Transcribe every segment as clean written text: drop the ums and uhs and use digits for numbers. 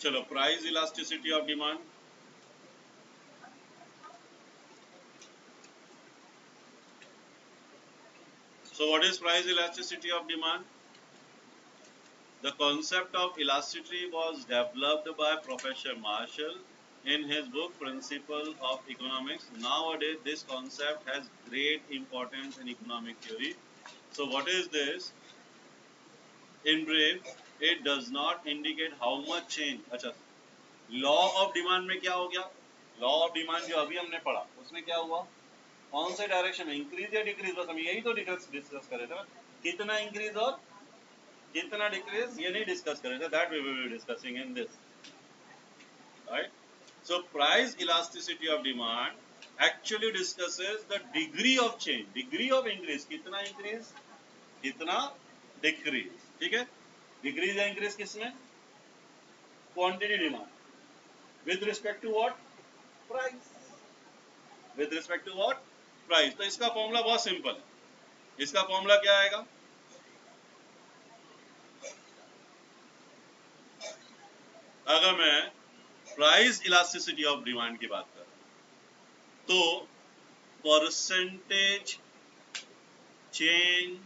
चलो, price elasticity of demand. So what is price elasticity of demand? The concept of elasticity was developed by Professor Marshall in his book Principle of Economics. Nowadays, this concept has great importance in economic theory. So what is this? In brief, it does not indicate how much change. अच्छा, law of demand में क्या हो गया? Law of demand जो अभी हमने पढ़ा उसमें क्या हुआ? कौन से डायरेक्शन में, इंक्रीज या डिक्रीज? बस हम यही तो डिस्कस कर रहे थे. कितना इंक्रीज और कितना डिक्रीज ये नहीं डिस्कस कर रहे थे. That we will be discussing in this, right? So price elasticity of demand actually discusses the degree of change, degree of increase. कितना increase, कितना decrease. ठीक है? Decrease या increase किसमें? Quantity demand. With respect to what? Price. With respect to what? Price. तो इसका formula बहुत simple है. इसका फॉर्मूला क्या आएगा? अगर मैं प्राइस इलास्टिसिटी ऑफ डिमांड की बात करूं तो परसेंटेज चेंज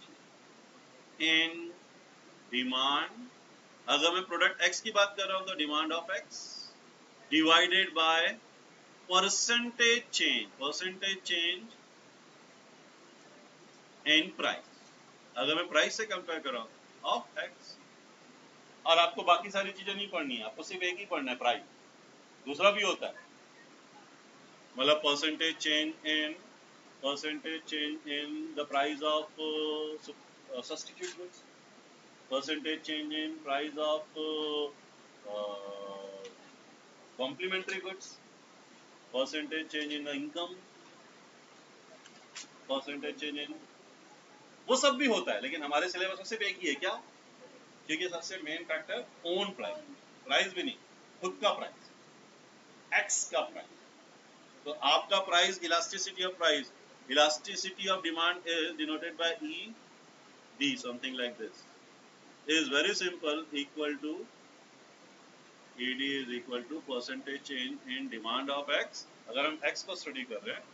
इन डिमांड, अगर मैं प्रोडक्ट एक्स की बात कर रहा हूं तो demand of X divided by percentage change in price. अगर मैं प्राइस से कंपेयर कर रहा हूं ऑफ एक्स, और आपको बाकी सारी चीजें नहीं पढ़नी है, आपको सिर्फ एक ही पढ़ना है, प्राइस. दूसरा भी होता है, मतलब percentage change in the price of substitute goods, percentage change in price of complementary goods, percentage change in the income, percentage change in, वो सब भी होता है. लेकिन हमारे सिलेबस में सिर्फ एक ही है. क्या? क्योंकि सबसे main factor own price, price भी नहीं, खुद का प्राइस, एक्स का प्राइस. तो आपका price, elasticity of price, elasticity of demand is denoted by E D, something like this, is very simple, equal to ED is equal to percentage change in demand of X. अगर हम X को study कर रहे हैं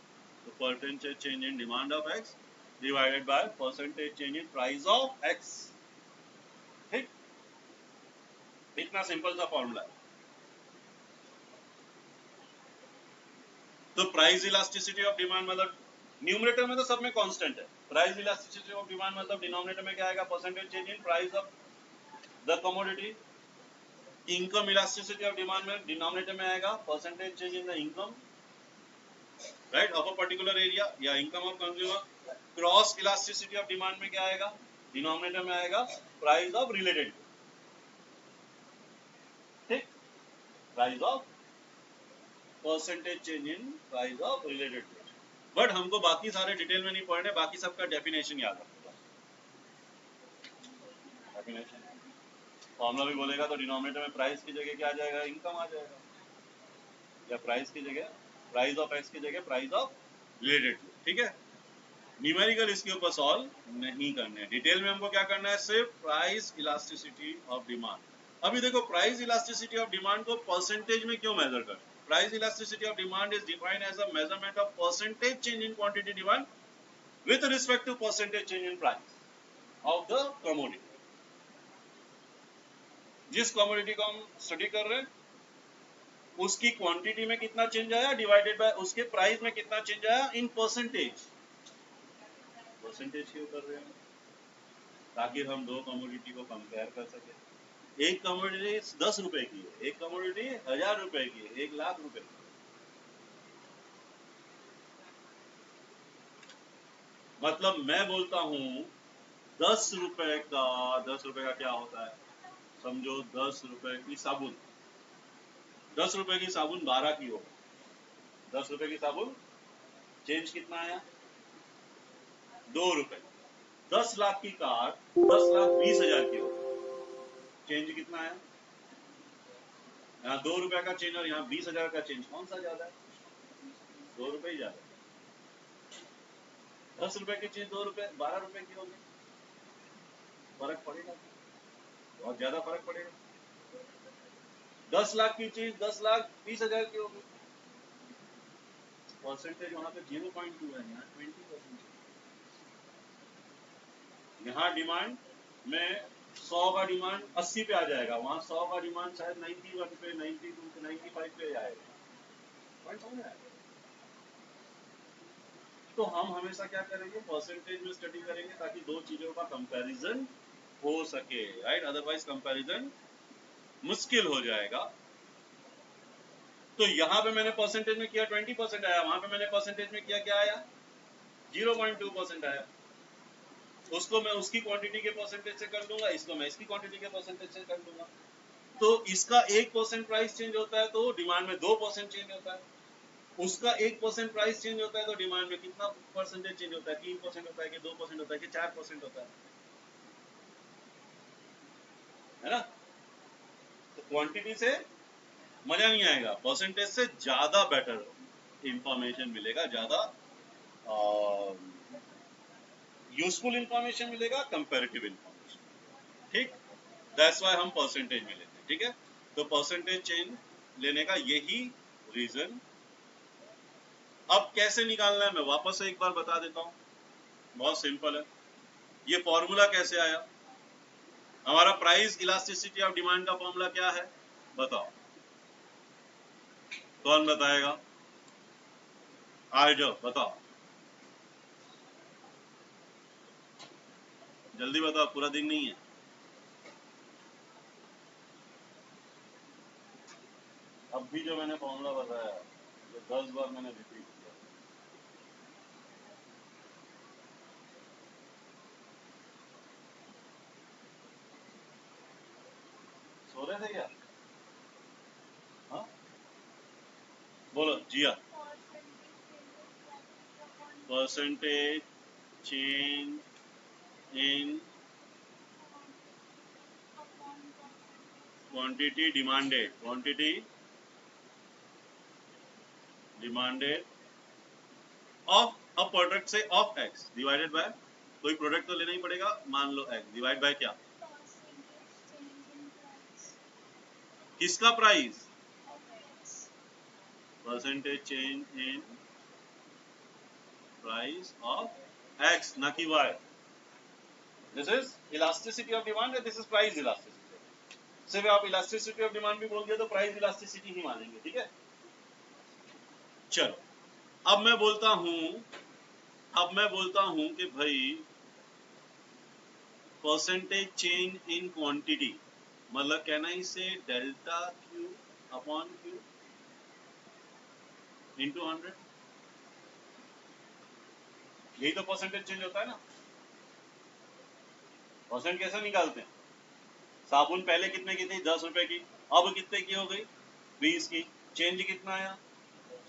तो percentage change in demand of X divided by percentage change in price of X. ठीक, इतना simple सा फॉर्मूला है. तो प्राइस इलास्टिसिटी ऑफ डिमांड मतलब न्यूमरेटर में तो सब में कांस्टेंट है. प्राइस इलास्टिसिटी ऑफ डिमांड मतलब डिनोमिनेटर में क्या आएगा? Percentage change in price of the commodity. Income elasticity of demand में डिनोमिनेटर में आएगा percentage change in the income, right, of a particular area, या income of consumer. Cross elasticity of demand में क्या आएगा? डिनोमिनेटर में आएगा प्राइस ऑफ रिलेटेड, ठीक, price of percentage change in price of related. But हमको बाकी सारे डिटेल में नहीं पढ़ने, बाकी सबका डेफिनेशन याद रखना. डेफिनेशन फॉर्मूला भी बोलेगा तो डिनोमिनेटर में प्राइस की जगह क्या आ जाएगा? इनकम आ जाएगा, या प्राइस की जगह, प्राइस ऑफ एक्स की जगह प्राइस ऑफ रिलेटेड. ठीक है? न्यूमेरिकल इसके ऊपर सॉल्व नहीं करने, डिटेल में हमको क्या करना है? सिर्फ प्राइस इलास्टिसिटी ऑफ डिमांड. अभी देखो, प्राइस इलास्टिसिटी ऑफ डिमांड को परसेंटेज में क्यों मेजर कर? Price elasticity of demand is defined as a measurement of percentage change in quantity demand with respect to percentage change in price of the commodity. जिस commodity को हम study कर रहे हैं उसकी क्वांटिटी में कितना चेंज आया डिवाइडेड बाय उसके प्राइस में कितना चेंज आया इन परसेंटेज. परसेंटेज क्यों कर रहे हैं? ताकि हम दो कमोडिटी को कंपेयर कर सके. एक कमोडिटी 10 रुपए की है, एक कमोडिटी 1000 रुपए की है, 1,00,000 रुपए की. मतलब मैं बोलता हूं 10 रुपए का क्या होता है? समझो 10 रुपए की साबुन, 10 रुपए की साबुन 12 की हो. 10 रुपए की साबुन, चेंज कितना आया? 2 रुपए. 10 लाख की कार 10,20,000 की हो, चेंज कितना आया? यहाँ 2 रुपए का चेंज और यहाँ 20,000 का चेंज, कौन सा ज्यादा है? 2 रुपए ही ज्यादा. 10 रुपए की चीज 2 रुपए 12 रुपए की होगी, फर्क पड़ेगा, बहुत ज्यादा फर्क पड़ेगा. 10 लाख की चीज 10,20,000 की होगी। परसेंटेज वहां पे 0.2 है, यहाँ 20%। यहाँ डिमांड में 100 का डिमांड 80 पे आ जाएगा, वहां 100 का डिमांड शायद 91 पे, 92 पे, 95 पे आएगा। पॉइंट समझ आया? तो हम हमेशा क्या करेंगे, परसेंटेज में स्टडी करेंगे ताकि दो चीजों का कंपैरिजन हो सके, राइट? अदरवाइज कंपैरिजन मुश्किल हो जाएगा। तो यहाँ पे मैंने परसेंटेज में किया 20% आया, वहां पे मैंने परसेंटेज में किया क्या आया, 0.2% आया। उसको मैं उसकी क्वांटिटी के परसेंटेज से कर दूंगा, इसको मैं इसकी क्वांटिटी के परसेंटेज से कर दूंगा। तो इसका 1% प्राइस चेंज होता है तो डिमांड में 2% चेंज होता है, उसका 1% प्राइस चेंज होता है तो डिमांड में कितना परसेंटेज चेंज होता है, 3% होता है कि 2% होता है कि 4% होता है ना? तो क्वांटिटी से मजा नहीं आएगा, परसेंटेज से ज्यादा बेटर इंफॉर्मेशन मिलेगा, ज्यादा यूजफुल इंफॉर्मेशन मिलेगा, कंपैरेटिव इंफॉर्मेशन। ठीक, दैट्स व्हाई हम परसेंटेज में लेते हैं। ठीक है, तो परसेंटेज चेंज लेने का यही रीजन। अब कैसे निकालना है मैं वापस से एक बार बता देता हूं, बहुत सिंपल है। ये फॉर्मूला कैसे आया, हमारा प्राइस इलास्टिसिटी ऑफ डिमांड का फॉर्मूला क्या है बताओ, कौन बताएगा? आ जाओ बताओ, जल्दी बताओ, पूरा दिन नहीं है। अब भी जो मैंने फॉर्मूला बताया जो 10 बार मैंने रिपीट किया, सो रहे थे क्या? हाँ बोलो Jiya. Percentage change in quantity demanded, quantity demanded of a product से ऑफ एक्स डिवाइडेड बाय, कोई प्रोडक्ट तो लेना ही पड़ेगा, मान लो एक्स डिवाइड बाय क्या, किसका price, percentage change in price of X, ना कि Y. This is elasticity of demand and this is price elasticity. सिर्फ आप इलास्टिसिटी ऑफ डिमांड भी बोल दिया तो प्राइस इलास्टिसिटी ही मानेंगे। ठीक है, चलो अब मैं बोलता हूं कि भाई परसेंटेज चेंज इन क्वांटिटी मतलब कहना इसे delta Q upon Q into 100, यही तो परसेंटेज चेंज होता है ना। परसेंट कैसे निकालते हैं, साबुन पहले कितने की थी, 10 रुपए की, अब कितने की हो गई, 20 की, चेंज कितना आया,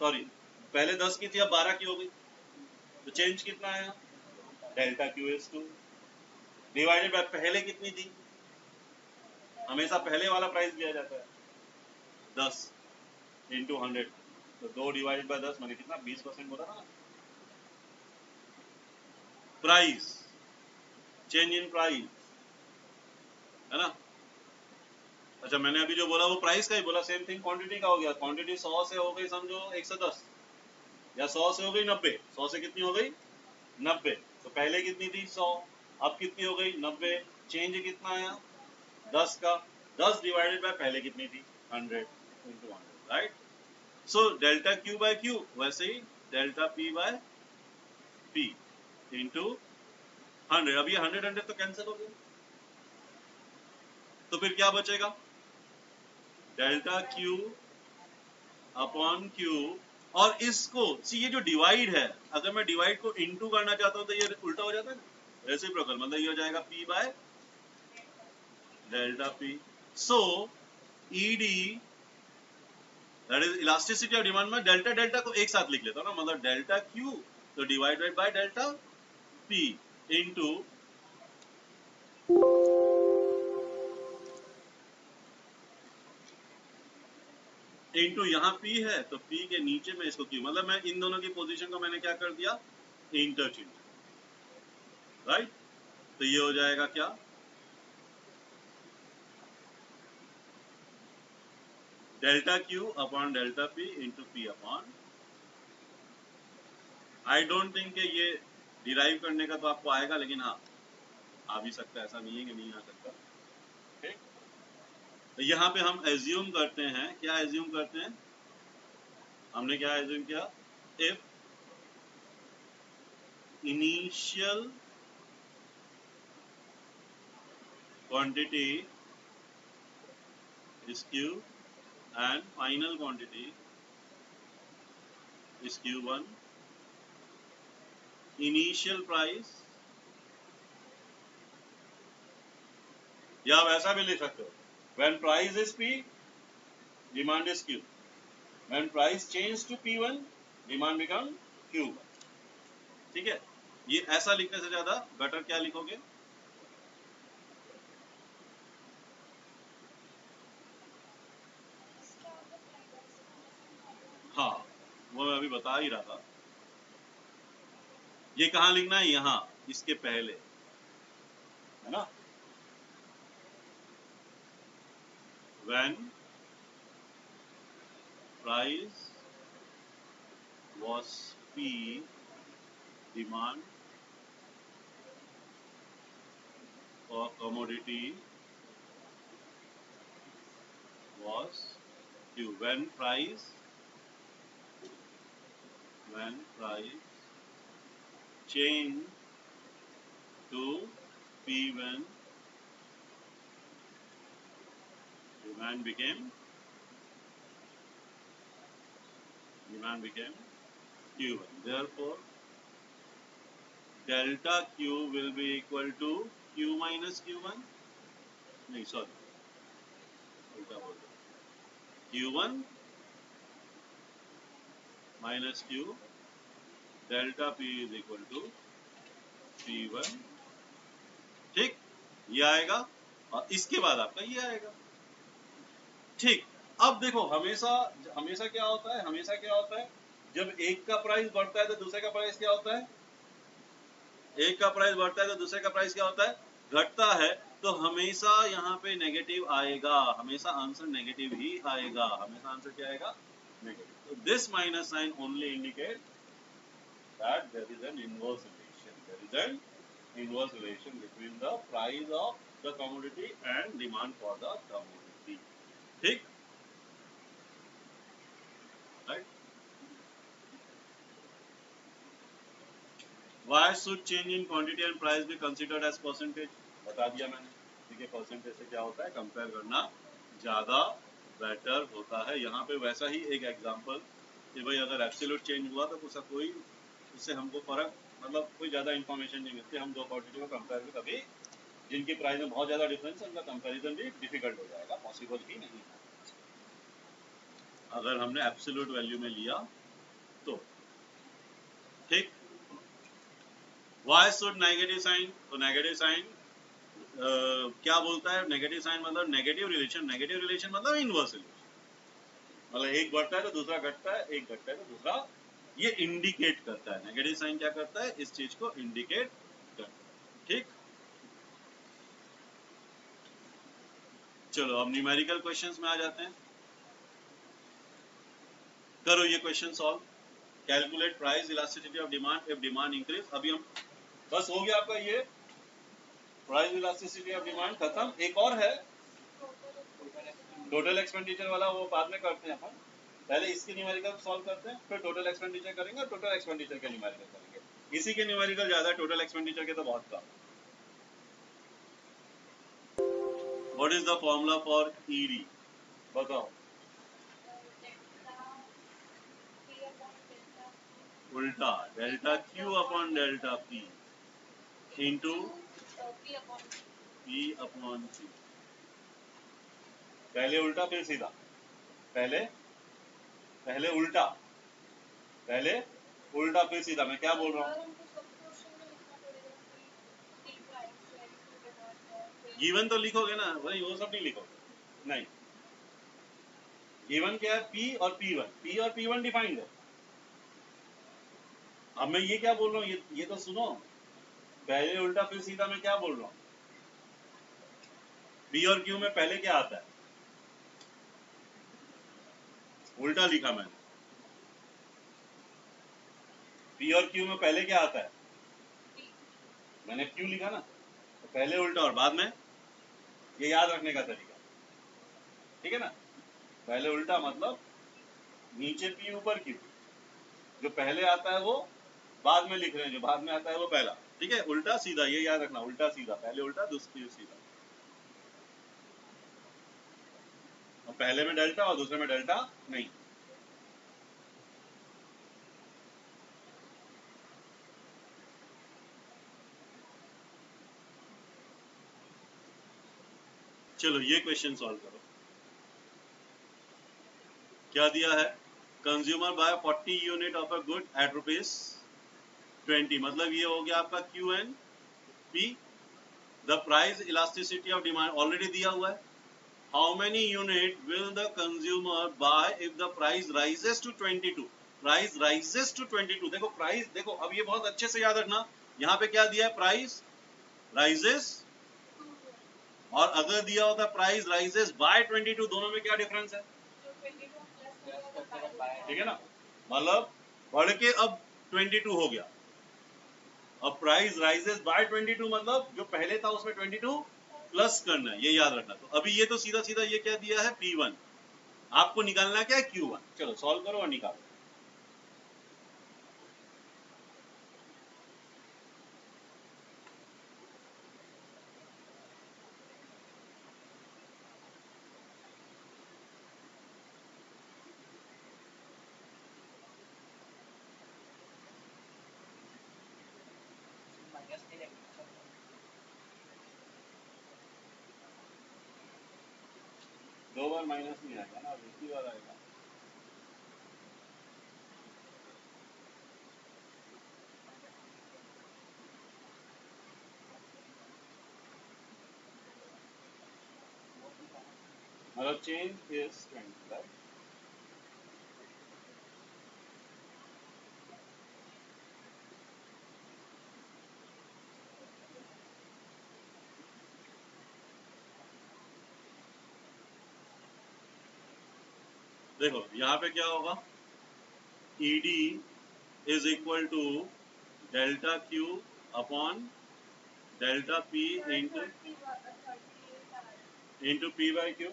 सॉरी पहले 10 की थी अब 12 की हो गई, तो चेंज कितना आया, delta Q S two divided by पहले कितनी थी, हमेशा पहले वाला प्राइस लिया जाता है 10 इंटू 100, तो 2 डिवाइडेड बाय 10 मैंने कितना 20% बोला था ना। प्राइस चेंज इन प्राइस है ना। अच्छा मैंने अभी जो बोला वो प्राइस का ही बोला, सेम थिंग क्वांटिटी का हो गया, क्वांटिटी 100 से हो गई समझो 110, या 100 से हो गई 90, 100 से कितनी हो गई 90, तो पहले कितनी थी 100, अब कितनी हो गई 90, चेंज कितना आया 10 का, 10 डिवाइडेड बाय पहले कितनी थी 100 into 100, right. So delta Q by Q वैसे ही delta P by P into 100। अब ये 100 तो कैंसिल हो गया, तो फिर क्या बचेगा, डेल्टा क्यू अपॉन क्यू, और इसको सी ये जो डिवाइड है, अगर मैं डिवाइड को इनटू करना चाहता हूं तो ये उल्टा हो जाता है ना, रेसिप्रोकल, मतलब ये हो जाएगा P by delta P. So ED that is elasticity of demand में डेल्टा डेल्टा को एक साथ लिख लेता हूं ना, मतलब डेल्टा क्यू तो divided by delta P into into यहाँ P है तो P के नीचे में इसको Q, मतलब मैं इन दोनों की पोजीशन को मैंने क्या कर दिया इंटरचेंज, राइट। तो ये हो जाएगा क्या, delta Q upon delta P into P upon. I don't think कि ये डिराइव करने का तो आपको आएगा, लेकिन हाँ आ भी सकता है, ऐसा नहीं है कि नहीं आ सकता। ठीक, तो यहाँ पे हम एज्यूम करते हैं, क्या एज्यूम करते हैं, हमने क्या एज्यूम किया, if initial quantity is Q and final quantity is Q1, initial price, या आप ऐसा भी लिख सकते हो, when price is P, demand is Q, when price change to P1, demand become Q1। ठीक है, ये ऐसा लिखने से ज्यादा बेटर क्या लिखोगे, हाँ वो मैं अभी बता ही रहा था, ये कहाँ लिखना है, यहाँ इसके पहले, है ना, when price was P, demand for commodity was Q, when price change to P1, demand became Q1, therefore delta Q will be equal to Q minus Q1, नहीं sorry उल्टा बोल रहा, Q1 minus Q, delta P is equal to P1। ठीक, ये आएगा और इसके बाद आपका ये आएगा। ठीक, अब देखो हमेशा हमेशा क्या होता है, हमेशा क्या होता है, जब एक का प्राइस बढ़ता है तो दूसरे का प्राइस क्या होता है, एक का प्राइस बढ़ता है तो दूसरे का प्राइस क्या होता है, घटता है, तो हमेशा यहाँ पे नेगेटिव आएगा, हमेशा आंसर नेगेटिव ही आएगा, हमेशा आंसर क्या आएगा, नेगेटिव। तो this minus sign only indicate that there is an inverse relation, there is an inverse relation between the price of the commodity and demand for the commodity। ठीक, right, why should change in quantity and price be considered as percentage, बता दिया मैंने। ठीक है, percentage से क्या होता है, कंपेयर करना ज्यादा बेटर होता है। यहाँ पे वैसा ही एक एग्जांपल कि भाई अगर एब्सोल्यूट चेंज हुआ तो उसका कोई, उससे हमको फर्क, मतलब कोई ज्यादा इंफॉर्मेशन नहीं मिलती, हम दो क्वांटिटी को कंपेयर में कभी, जिनकी प्राइस में बहुत ज्यादा डिफरेंस है उनका कंपैरिजन भी डिफिकल्ट हो जाएगा, पॉसिबल ही नहीं है अगर हमने एब्सोल्यूट वैल्यू में लिया तो। ठीक, वाई शुड नेगेटिव साइन, तो नेगेटिव साइन क्या बोलता है, नेगेटिव साइन मतलब नेगेटिव रिलेशन, नेगेटिव रिलेशन मतलब इनवर्स रिलेशन, मतलब एक बढ़ता है तो दूसरा घटता है, एक घटता है तो दूसरा, ये इंडिकेट करता है, नेगेटिव साइन क्या करता है, इस चीज को इंडिकेट करता है। ठीक, चलो अब न्यूमेरिकल क्वेश्चंस में आ जाते हैं, करो ये question solve. Calculate price elasticity of demand if demand increase, अभी हम बस हो गया आपका ये प्राइस इलास्टिसिटी ऑफ डिमांड खत्म। एक और है टोटल एक्सपेंडिचर वाला, वो बाद में करते हैं अपन, पहले इसके न्यूमेरिकल सॉल्व करते हैं, फिर टोटल एक्सपेंडिचर करेंगे, टोटल एक्सपेंडिचर के न्यूमेरिकल करेंगे। इसी के न्यूमेरिकल ज्यादा, टोटल एक्सपेंडिचर के तो बहुत कम। What is the formula for ED, बताओ, उल्टा, delta Q upon delta P into P upon C, पहले उल्टा फिर सीधा, पहले पहले उल्टा, पहले उल्टा फिर सीधा, मैं क्या बोल रहा हूँ, गिवन तो लिखोगे ना भाई, वो सब नहीं लिखोगे, नहीं, गिवन क्या है, पी और पी1, पी और पी1 डिफाइंड है। अब मैं ये क्या बोल रहा हूँ, ये तो सुनो, पहले उल्टा फिर सीधा, मैं क्या बोल रहा हूँ, पी और क्यू में पहले क्या आता है, उल्टा लिखा मैंने। पी और क्यू में पहले क्या आता है? मैंने क्यू लिखा ना, तो पहले उल्टा और बाद में, ये याद रखने का तरीका, ठीक है ना। पहले उल्टा मतलब नीचे पी ऊपर क्यू, जो पहले आता है वो बाद में लिख रहे हैं, जो बाद में आता है वो पहला, ठीक है। उल्टा सीधा, ये याद रखना, उल्टा सीधा, पहले उल्टा दूसरी सीधा, और पहले में डेल्टा और दूसरे में डेल्टा नहीं। चलो ये क्वेश्चन सॉल्व करो। क्या दिया है? Consumer buy 40 unit of a good at ₹20, मतलब ये हो गया आपका Q and P. The price elasticity of demand already दिया हुआ है। How many unit will the consumer buy if the price rises to 22? Price rises to 22, देखो price, देखो अब ये बहुत अच्छे से याद रखना, यहाँ पे क्या दिया है? प्राइस राइजेस, और अगर दिया होता प्राइस राइजेस बाय 22, दोनों में क्या डिफरेंस है? ठीक है ना, मतलब बढ़ के अब 22 हो गया। अब प्राइस राइजेस बाय 22 मतलब जो पहले था उसमें 22 प्लस करना है, ये याद रखना। तो अभी ये तो सीधा सीधा ये क्या दिया है? P1। आपको निकालना क्या है? Q1। चलो सॉल्व करो और निकालो। दो बार माइनस नहीं आएगा ना, एक ही बार आएगा। मतलब चेंज इज 20, राइट? देखो यहाँ पे क्या होगा? ED is equal to delta Q upon delta P into P by Q।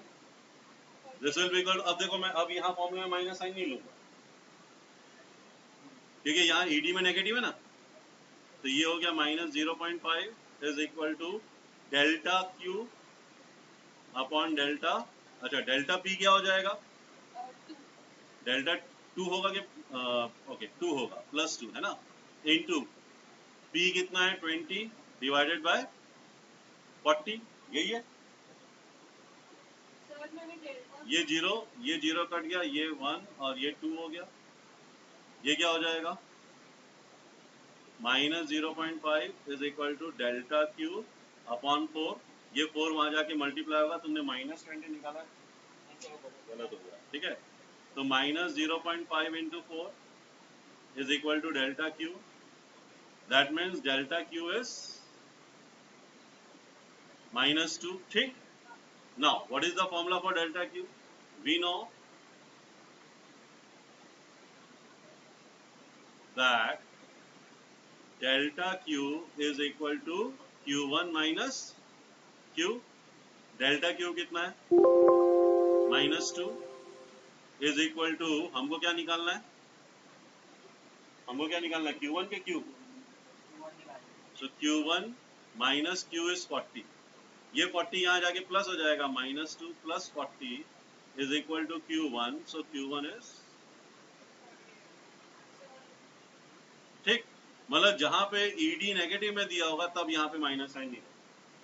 This will be equal, अब देखो मैं अब यहाँ फॉर्मूला में माइनस साइन नहीं लूंगा, क्योंकि यहाँ ED में नेगेटिव है ना, तो ये हो गया -0.5 is equal to delta Q upon delta, अच्छा डेल्टा P क्या हो जाएगा? डेल्टा 2 होगा कि ओके 2 होगा, +2 है ना, इनटू P कितना है? 20 डिवाइडेड बाय 40, यही है। ये जीरो कट गया, ये 1 और ये 2 हो गया, ये क्या हो जाएगा? -0.5 is equal to delta Q upon 4, ये 4 वहां जाके मल्टीप्लाई होगा, तुमने -20 निकाला, गलत हो गया, ठीक है। तो -0.5 into 4 is equal to delta Q, that means delta Q is -2, ठीक। Now what is the formula for delta Q? We know that delta Q is equal to Q1 minus Q। Delta Q कितना है? -2 is equal to, हमको क्या निकालना है? हमको क्या निकालना है? Q1 के Q। So Q1 minus Q is 40, ये 40 यहाँ जाके प्लस हो जाएगा, -2 plus 40 is equal to Q1, so Q1 is, ठीक। मतलब जहां पे ED नेगेटिव में दिया होगा तब यहाँ पे माइनस साइन नहीं,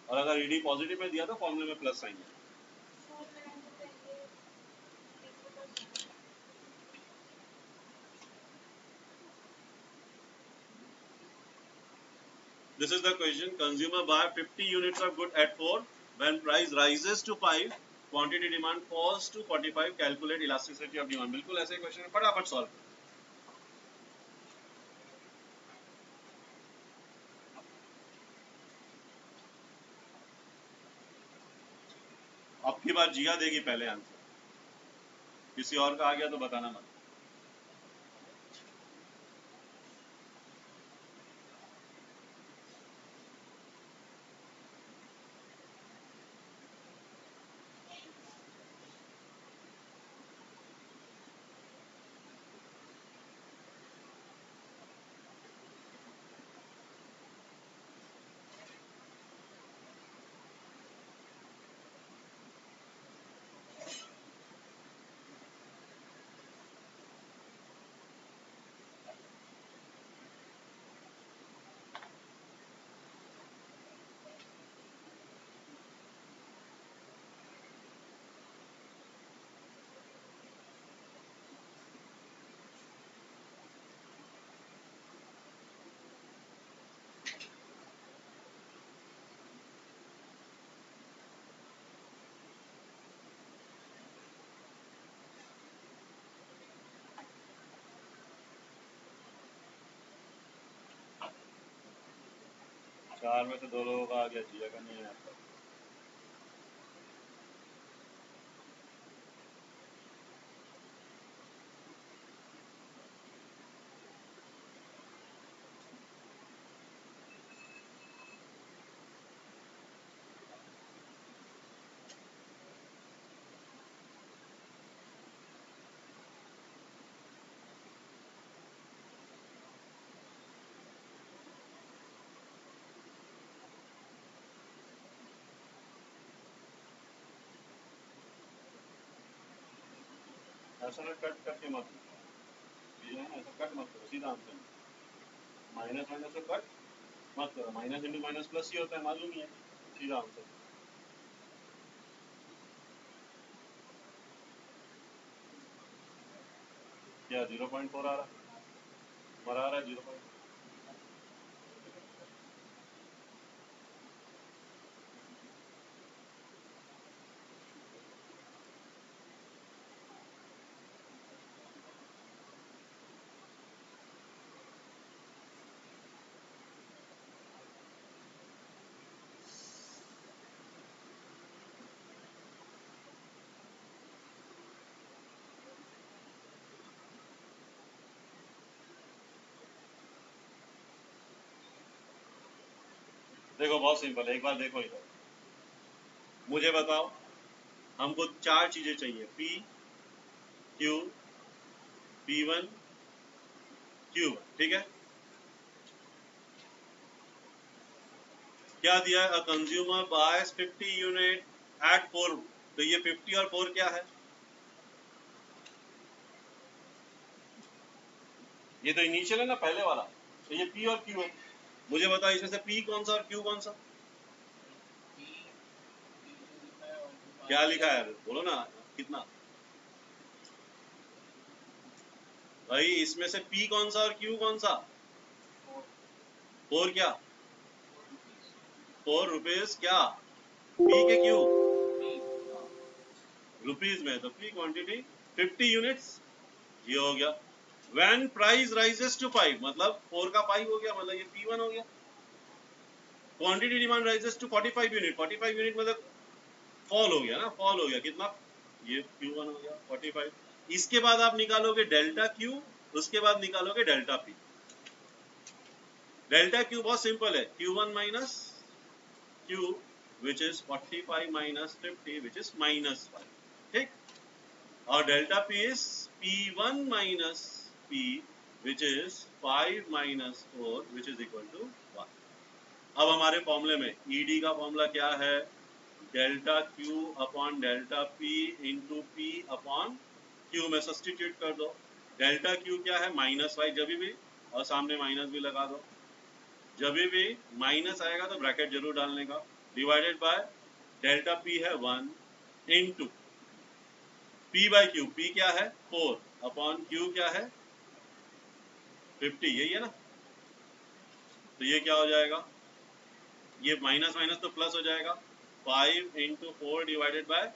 और अगर ED पॉजिटिव में दिया तो फॉर्मूले में प्लस साइन है। This is the question. Consumer buy 50 units of good at 4. When price rises to 5, quantity demand falls to 45. Calculate elasticity of demand. बिल्कुल ऐसे क्वेश्चन फटाफट सॉल्व। अब की बार जिया देगी पहले आंसर। किसी और का आ गया तो बताना मत। चार में से दो लोगों का आ गया, जिया का नहीं है। ऐसा ना कट करके मत, ये है ना, ऐसा कट मत करो, सीधा आंसर। माइनस माइनस से कट मत करो, माइनस इंटू माइनस प्लस ही होता है, मालूम ही है, सीधा आंसर। क्या 0.4 आ रहा है? हमारा आ रहा है 0. देखो बहुत सिंपल है, एक बार देखो इधर, मुझे बताओ, हमको चार चीजें चाहिए, P Q P1 Q1, ठीक है। क्या दिया है? अ कंज्यूमर बायस 50 यूनिट एट 4, तो ये 50 और 4 क्या है? ये तो इनिशियल है ना, पहले वाला, तो ये P और Q है। मुझे बताओ इसमें से P कौन सा और Q कौन सा? क्या लिखा है बोलो ना, कितना भाई? इसमें से P कौन सा और Q कौन सा? 4 क्या? 4 रुपीज क्या? P के Q रुपीज में, तो P क्वांटिटी 50 यूनिट्स, ये हो गया। व्हेन प्राइस राइजेस टू 5, मतलब 4 का 5 हो गया, मतलब ये P1 हो गया। Quantity demand rises to 45 unit, 45 unit मतलब फॉल हो गया ना, फॉल हो गया कितना? ये Q1 हो गया 45। इसके बाद आप निकालोगे डेल्टा Q, उसके बाद निकालोगे डेल्टा P। डेल्टा Q बहुत सिंपल है, Q1 minus Q which is 45 minus 50 which is minus 5, ठीक। और delta P is P1 minus P which is 5 minus 4 which is equal to 1। अब हमारे फॉर्मूले में ED का फॉर्मूला क्या है? Delta Q upon delta P into P upon Q में सब्सटीट्यूट कर दो। डेल्टा Q क्या है? -5 जब भी, और सामने माइनस भी लगा दो। जब भी माइनस आएगा तो ब्रैकेट जरूर डालने का, डिवाइडेड बाय डेल्टा P है 1 into P by Q, P क्या है? 4 अपॉन Q क्या है? 50, यही है ना। तो ये क्या हो जाएगा? ये माइनस माइनस तो प्लस हो जाएगा, 5 इंटू 4 डिवाइडेड बाय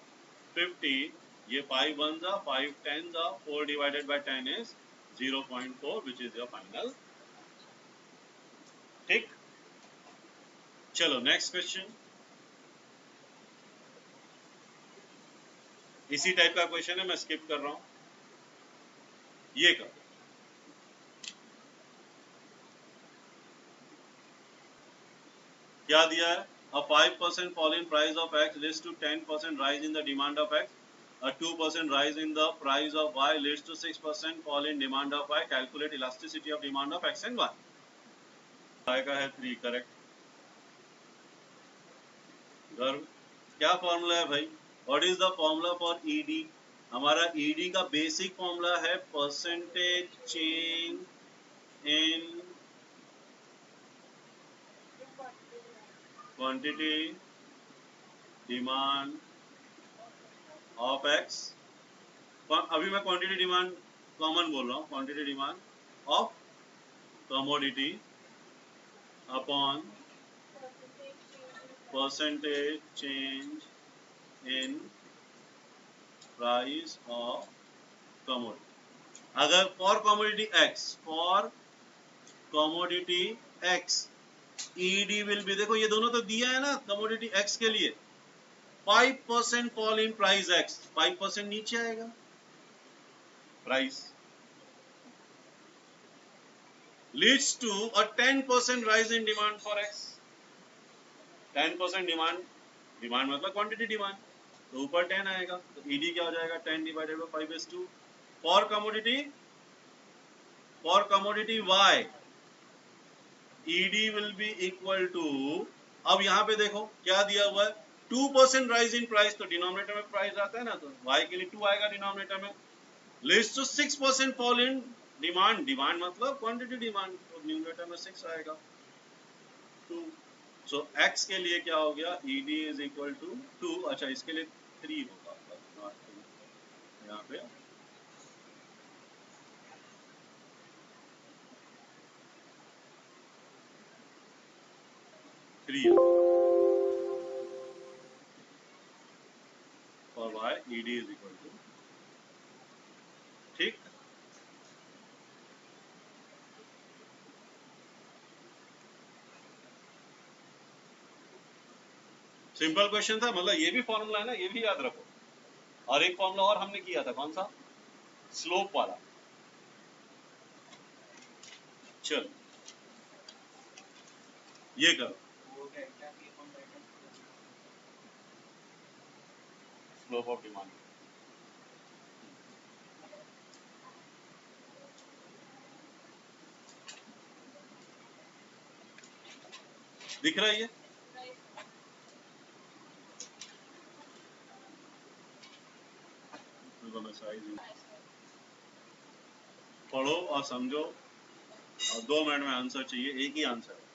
50, ये 5 1 जा 5 10 जा 4 divided by 10 is 0.4 which is your final. ठीक, चलो नेक्स्ट क्वेश्चन। इसी टाइप का क्वेश्चन है, मैं स्किप कर रहा हूं। ये करो, क्या दिया है? A 5% fall in price of X leads to 10% rise in the demand of X. A 2% rise in the price of Y leads to 6% fall in demand of Y. Calculate elasticity of demand of X and Y. Y का है 3, correct. गर्व, क्या formula है भाई? What is the formula for ED? हमारा ED का basic formula है percentage change in quantity demand of X. अभी मैं क्वांटिटी डिमांड कॉमन बोल रहा हूँ, quantity demand of commodity upon percentage change in price of commodity. अगर for commodity X ED will be, देखो ये दोनों तो दिया है ना कमोडिटी एक्स के लिए, 5% फॉल इन प्राइस एक्स, 5% नीचे आएगा price, leads to a 10% rise in demand for X. 10% demand मतलब क्वांटिटी डिमांड, तो ऊपर 10 आएगा, तो ईडी क्या हो जाएगा? 10 divided by 5/2। For commodity Y ED will be equal to, अब यहां पे देखो क्या दिया हुआ है, 2% राइज इन प्राइस, तो डिनोमिनेटर में प्राइस आता है ना, तो y के लिए 2 आएगा डिनोमिनेटर में, leads to 6% fall in demand मतलब क्वांटिटी डिमांड, तो न्यूमरेटर में 6 आएगा 2। सो x के लिए क्या हो गया? ed इज इक्वल टू 2, अच्छा इसके लिए 3 होगा यहाँ पे, three for y ed is equal to, ठीक। सिंपल क्वेश्चन था, मतलब ये भी फॉर्मूला है ना, ये भी याद रखो। और एक फॉर्मूला और हमने किया था, कौन सा? स्लोप वाला। चल ये करो, स्लोप ऑफ डिमांड। दिख रहा है ये? पढ़ो और समझो, और 2 मिनट में आंसर चाहिए, एक ही आंसर।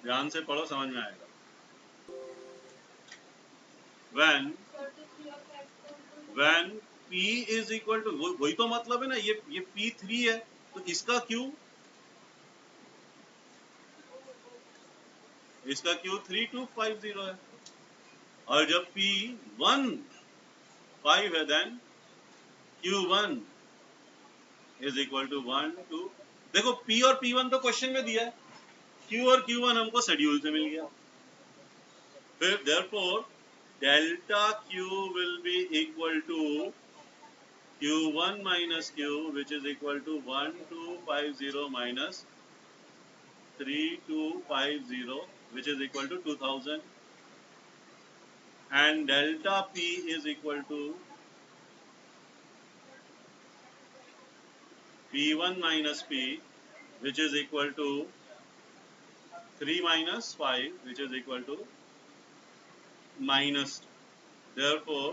ध्यान से पढ़ो, समझ में आएगा। when p is equal to, वही तो मतलब है ना, ये p3 है, तो इसका q 3250 है, और जब p1 5 है, then q1 is equal to 1 2। देखो p और p1 तो क्वेश्चन में दिया है, q और q1 हमको शेड्यूल से मिल गया, फिर therefore delta q will be equal to q1 minus q, which is equal to 1250 minus 3250, which is equal to 2000, and delta p is equal to p1 minus p, which is equal to 3 minus 5, which is equal to minus 2. Therefore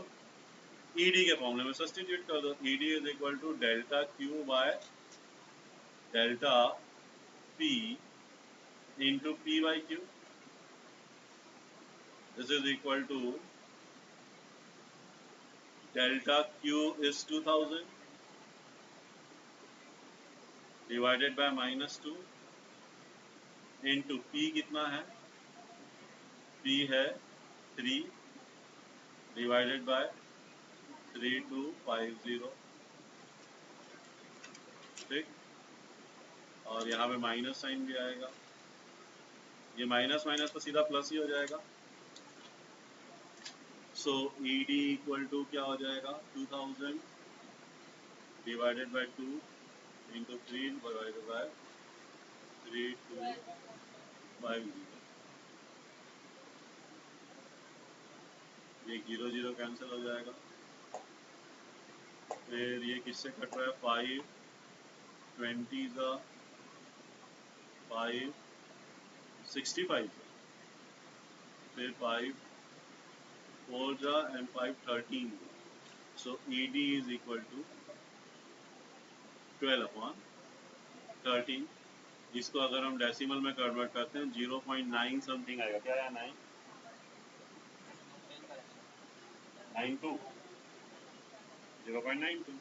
ed के फॉर्मूले में substitute कर दो, ed is equal to delta q by delta p into p by q. This is equal to delta q is 2000 divided by -2 into P कितना है, P है 3 divided by 3250, ठीक। और यहाँ पे माइनस साइन भी आएगा, ये माइनस माइनस तो सीधा प्लस ही हो जाएगा। सो ED इक्वल टू क्या हो जाएगा, 2000 divided by 2 into 3 divided by 3250। ये 0 0 कैंसिल हो जाएगा। फिर ये किससे कट रहा है, 5 20 का 5 65, फिर 5 4 जा and 5 13। So ED is equal to 12/13। इसको अगर हम डेसिमल में कन्वर्ट करते हैं 0.9 समथिंग आएगा, क्या आया, 992 0.92।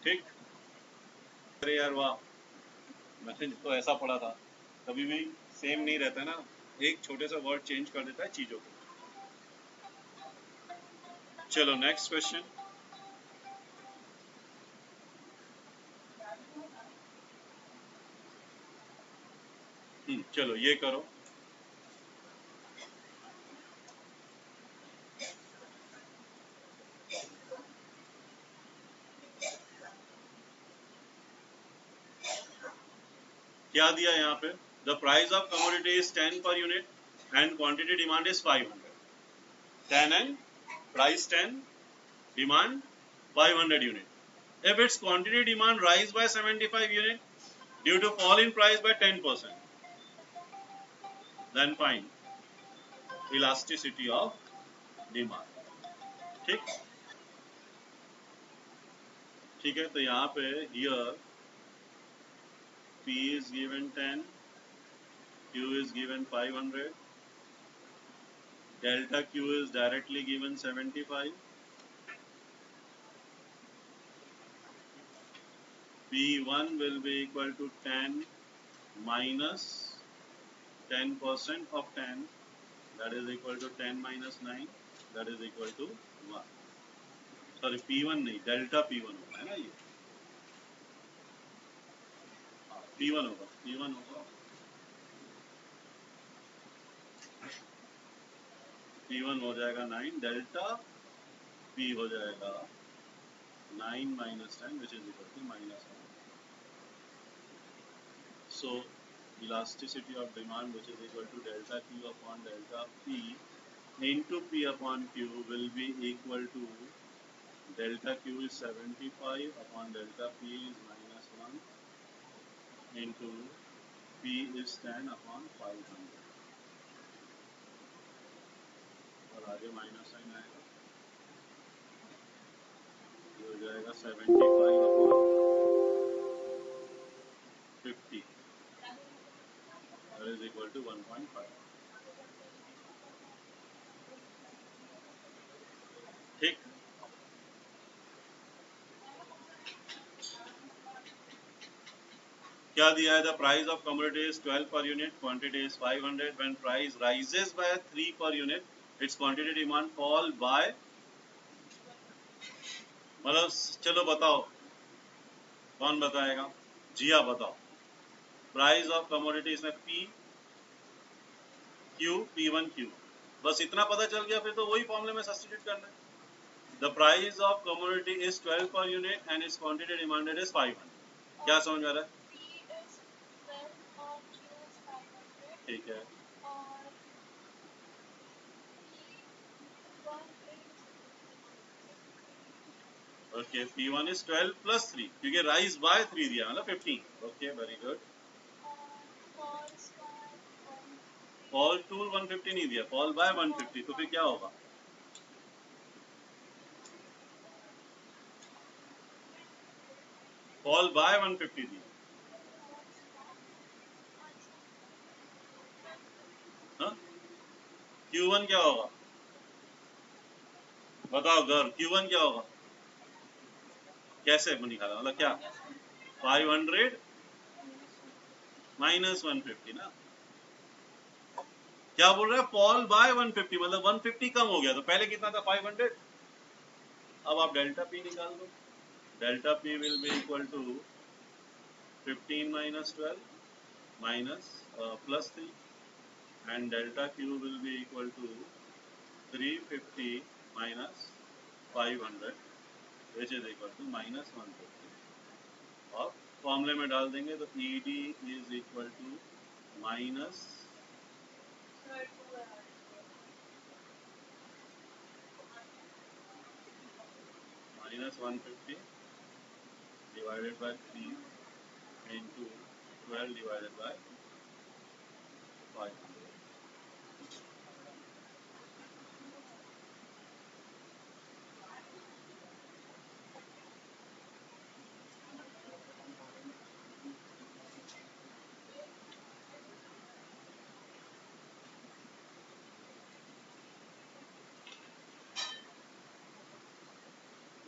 ठीक। अरे यार वाह, मैंने तो ऐसा पढ़ा था, कभी भी सेम नहीं रहता ना, एक छोटे सा वर्ड चेंज कर देता है चीजों को। चलो नेक्स्ट क्वेश्चन। चलो ये करो। क्या दिया यहाँ पे, the price of commodity is 10 per unit and quantity demand is 500। 10 and price 10, demand 500 unit. If its quantity demand rise by 75 unit due to fall in price by 10%, then find elasticity of demand। ठीक, ठीक है। तो यहाँ पे here P is given 10, Q is given 500, delta Q is directly given 75, P1 will be equal to 10 minus 10% of 10, that is equal to 10 minus 9, that is equal to 1। Sorry P1 नहीं, delta P1 होगा, है ना, ये P1 होगा, P1 होगा, P1 हो जाएगा 9, delta P हो जाएगा 9 minus 10 which is equal to -1। So elasticity of demand which is equal to delta Q upon delta P into P upon Q will be equal to delta Q is 75 upon delta P is -1 into P is 10 upon 500, और आगे minus sign आएगा, ये हो जाएगा 75 upon 50, that is equal to 1.5। ठीक, क्या दिया है, the price of commodity is 12 per unit, quantity is 500, when price rises by 3 per unit it's quantity demand fall bye, मतलब चलो बताओ, कौन बताएगा, जिया बताओ। प्राइस ऑफ कमोडिटी इसमें P Q P1 Q, बस इतना पता चल गया, फिर तो वही फॉर्मूले में सब्स्टिट्यूट करना है। The price of commodity is 12 per unit and it's quantity demanded is 500। क्या समझ में आ रहा है? ठीक है, ओके। P1 is 12 plus 3 क्योंकि राइज बाय 3 दिया, मतलब 15। Okay, very good. Fall to 150 नहीं दिया, फॉल बाय 150, तो फिर क्या होगा, फॉल बाय 150 दिया, हाँ। Q1 क्या होगा, बताओ गर्ल, Q1 क्या होगा? कैसे निकाला, मतलब क्या? 500 माइनस 150 ना। क्या बोल रहा है? फॉल बाय 150, मतलब 150 कम हो गया। तो पहले कितना था? 500। अब आप डेल्टा पी निकाल दो। Delta P will be equal to 15 minus 12 minus plus 3, and delta Q will be equal to 350 minus 500, which is equal to minus 150. और फॉर्मूले में डाल देंगे तो ED is equal to minus minus 150 divided by 3 into 12 divided by 500.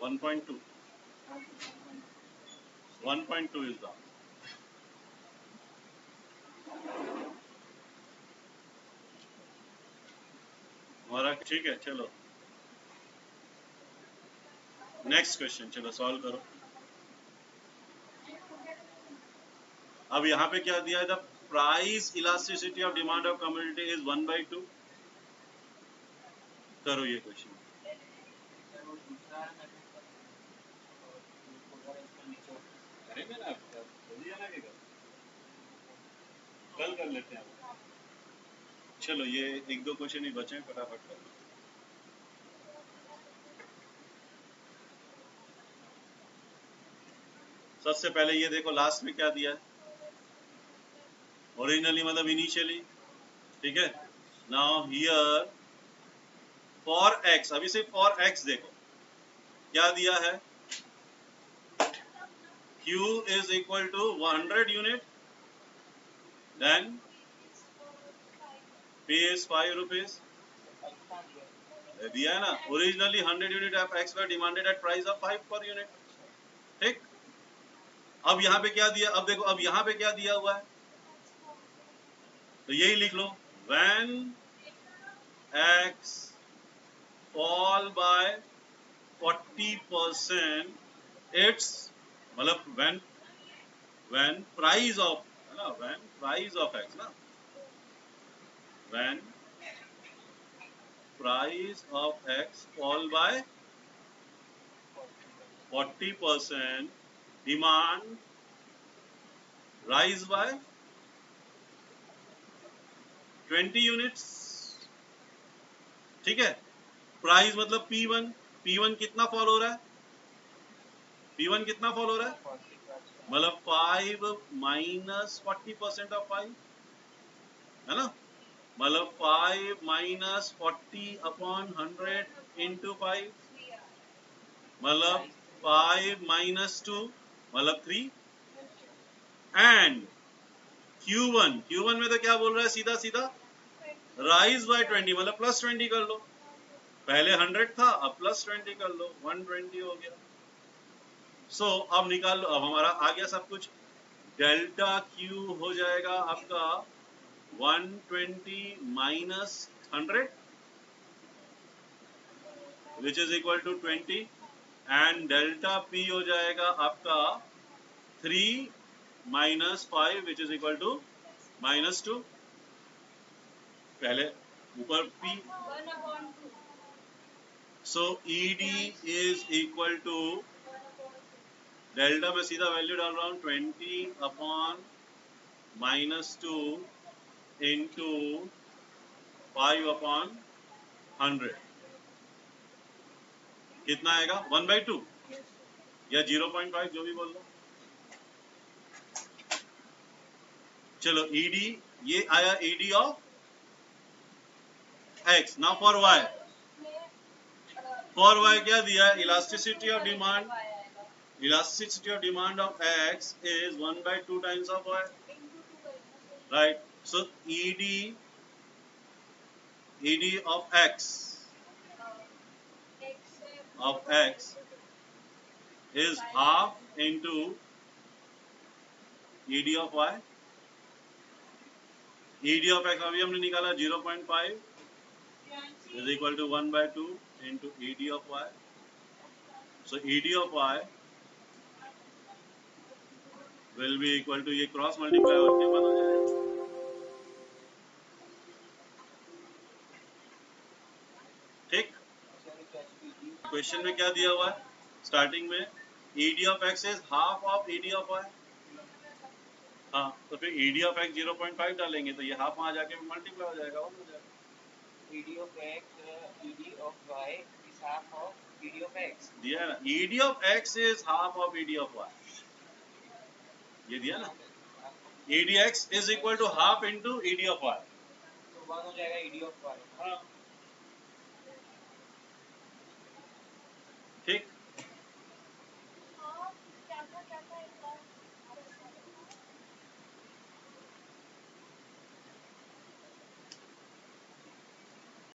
1.2. 1.2 is the हमारा। ठीक है, चलो नेक्स्ट क्वेश्चन, चलो सॉल्व करो। अब यहाँ पे क्या दिया है? The price elasticity of demand of community is 1/2। करो ये क्वेश्चन। करेंगे ना, जल्दी जाना कि कल कर लेते हैं। चलो ये एक दो क्वेश्चन ही बचे हैं, फटाफट कर लो। सबसे पहले ये देखो लास्ट में क्या दिया है। ओरिजिनली मतलब इनिशियली, ठीक है। नाउ हियर फॉर एक्स, अभी से फॉर एक्स देखो क्या दिया है। Q is equal to 100 unit, then P is 5 rupees। दिया है ना। Originally 100 unit of x were demanded at price of 5 per unit. ठीक। अब यहाँ पे क्या दिया? अब देखो, अब यहाँ पे क्या दिया हुआ है, तो यही लिख लो। When X fall by 40%, it's मतलब when price of, है ना, when price of X ना, when price of X fall by 40%, demand rise by 20 units। ठीक है। प्राइस मतलब P1, P1 कितना फॉल हो रहा है? P1 कितना फॉल हो रहा है? मतलब 5 माइनस 40% ऑफ 5, है ना। मतलब 5 माइनस 40 अपॉन 100 इंटू 5, मतलब 5 माइनस 2 मतलब 3। एंड Q1 में तो क्या बोल रहा है? सीधा सीधा राइज बाय 20, मतलब प्लस 20 कर लो। पहले 100 था, अब प्लस 20 कर लो, 120 हो गया। सो अब निकाल लो, अब हमारा आ गया सब कुछ। डेल्टा Q हो जाएगा आपका 120 minus 100 which is equal to 20, and delta P हो जाएगा आपका 3 minus 5 which is equal to -2। पहले ऊपर P, so ED is equal to, delta में सीधा वैल्यू डाल रहा हूं 20 अपॉन -2 इंटू 5 अपॉन 100, कितना आएगा? 1/2 या 0.5, जो भी बोल लो। चलो ED ये आया, ED of X। Now for Y, for Y क्या दिया है? Elasticity of demand, elasticity of demand of X is 1/2 times of Y, right? So ED of X of x is half into ed of y. ed of x अभी हमने निकाला 0.5 is equal to 1/2 into ed of y. So ed of y will be equal to, ये cross multiply होके 1 हो जाएगा. ठीक. Question में क्या दिया हुआ है स्टार्टिंग में? ed of x is half of ed of y. हाँ, तो फिर ed of x 0.5 डालेंगे तो ये हाफ वहां जाके मल्टीप्लाई हो जाएगा, 1 हो जाएगा. ed of x ed of y is half of ed of x. दिया ना, ed of x is half of ed of y. ये दिया ना, ed x is equal to half into ed of y. तो 1 हो जाएगा ed of y. हाँ,